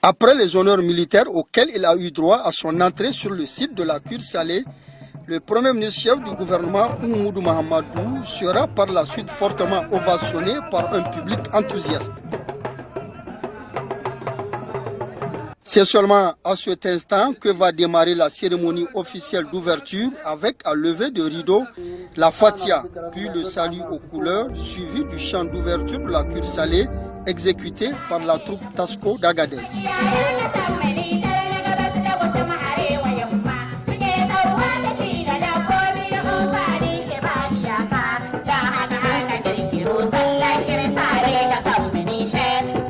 Après les honneurs militaires auxquels il a eu droit à son entrée sur le site de la cure salée, le premier ministre chef du gouvernement Oumoudou Mahamadou sera par la suite fortement ovationné par un public enthousiaste. C'est seulement à cet instant que va démarrer la cérémonie officielle d'ouverture avec à lever de rideau la Fatia, puis le salut aux couleurs, suivi du chant d'ouverture de la cure salée exécuté par la troupe Tasco d'Agadez.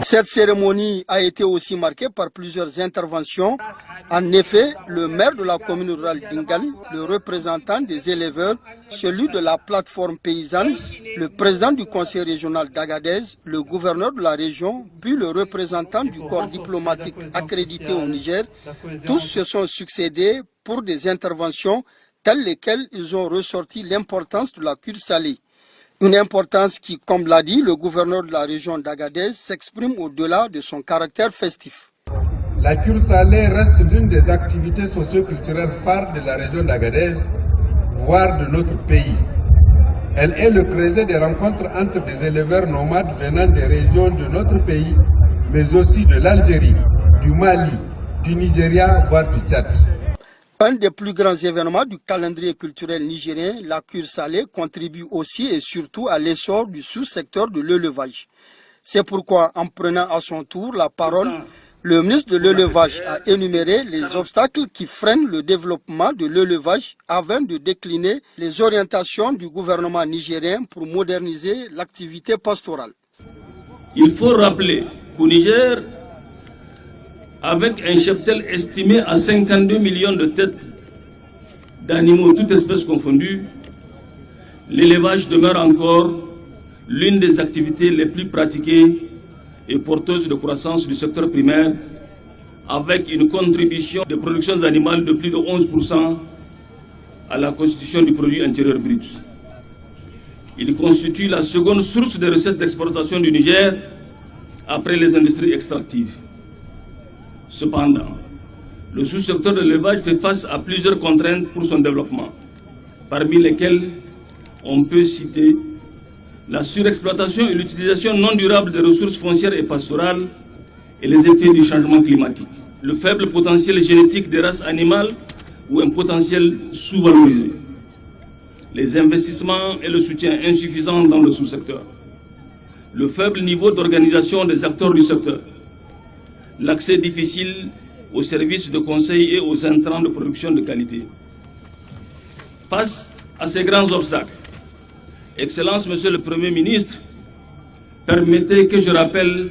Cette cérémonie a été aussi marquée par plusieurs interventions. En effet, le maire de la commune rurale d'Ingal, le représentant des éleveurs, celui de la plateforme paysanne, le président du conseil régional d'Agadez, le gouverneur de la région, puis le représentant du corps diplomatique accrédité au Niger, tous se sont succédés pour des interventions dans lesquelles ils ont ressorti l'importance de la cure salée. Une importance qui, comme l'a dit le gouverneur de la région d'Agadez, s'exprime au-delà de son caractère festif. La cure salée reste l'une des activités socio-culturelles phares de la région d'Agadez, voire de notre pays. Elle est le creuset des rencontres entre des éleveurs nomades venant des régions de notre pays, mais aussi de l'Algérie, du Mali, du Nigeria, voire du Tchad. Un des plus grands événements du calendrier culturel nigérien, la cure salée, contribue aussi et surtout à l'essor du sous-secteur de l'élevage. C'est pourquoi, en prenant à son tour la parole, le ministre de l'élevage a énuméré les obstacles qui freinent le développement de l'élevage avant de décliner les orientations du gouvernement nigérien pour moderniser l'activité pastorale. Il faut rappeler qu'au Niger, avec un cheptel estimé à 52 millions de têtes d'animaux, toutes espèces confondues, l'élevage demeure encore l'une des activités les plus pratiquées et porteuses de croissance du secteur primaire, avec une contribution de productions animales de plus de 11% à la constitution du produit intérieur brut. Il constitue la seconde source de recettes d'exportation du Niger après les industries extractives. Cependant, le sous-secteur de l'élevage fait face à plusieurs contraintes pour son développement, parmi lesquelles on peut citer la surexploitation et l'utilisation non durable des ressources foncières et pastorales et les effets du changement climatique, le faible potentiel génétique des races animales ou un potentiel sous-valorisé, les investissements et le soutien insuffisant dans le sous-secteur, le faible niveau d'organisation des acteurs du secteur, l'accès difficile aux services de conseil et aux intrants de production de qualité. Face à ces grands obstacles, Excellence, Monsieur le Premier ministre, permettez que je rappelle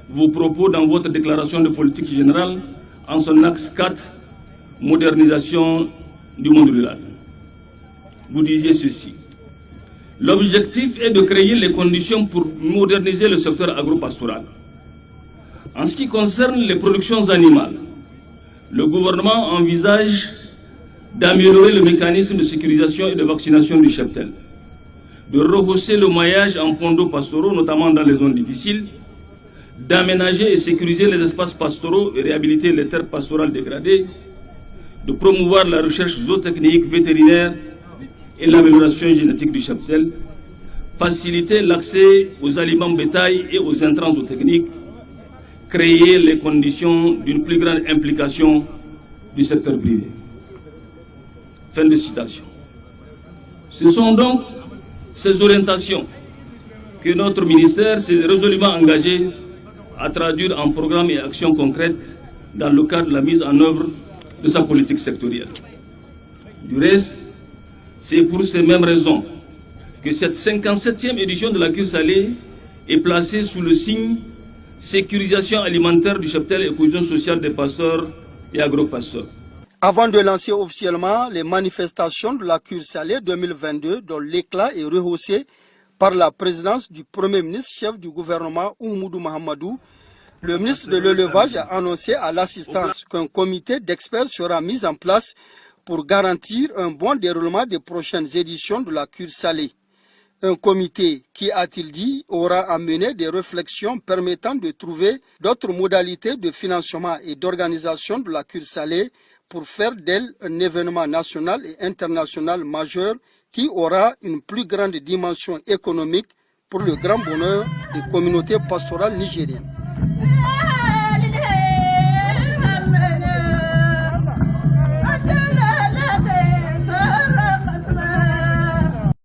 vos propos dans votre déclaration de politique générale en son axe 4, modernisation du monde rural. Vous disiez ceci: l'objectif est de créer les conditions pour moderniser le secteur agropastoral. En ce qui concerne les productions animales, le gouvernement envisage d'améliorer le mécanisme de sécurisation et de vaccination du cheptel, de rehausser le maillage en ponts d'eau pastoraux, notamment dans les zones difficiles, d'aménager et sécuriser les espaces pastoraux et réhabiliter les terres pastorales dégradées, de promouvoir la recherche zootechnique, vétérinaire et l'amélioration génétique du cheptel, faciliter l'accès aux aliments bétail et aux intrants zootechniques, créer les conditions d'une plus grande implication du secteur privé. Fin de citation. Ce sont donc ces orientations que notre ministère s'est résolument engagé à traduire en programmes et actions concrètes dans le cadre de la mise en œuvre de sa politique sectorielle. Du reste, c'est pour ces mêmes raisons que cette 57e édition de la cure salée est placée sous le signe sécurisation alimentaire du cheptel et cohésion sociale des pasteurs et agropasteurs. Avant de lancer officiellement les manifestations de la cure salée 2022, dont l'éclat est rehaussé par la présidence du Premier ministre chef du gouvernement Oumoudou Mahamadou, le ministre de l'élevage a annoncé à l'assistance qu'un comité d'experts sera mis en place pour garantir un bon déroulement des prochaines éditions de la cure salée. Un comité qui, a-t-il dit, aura amené des réflexions permettant de trouver d'autres modalités de financement et d'organisation de la cure salée pour faire d'elle un événement national et international majeur qui aura une plus grande dimension économique pour le grand bonheur des communautés pastorales nigériennes.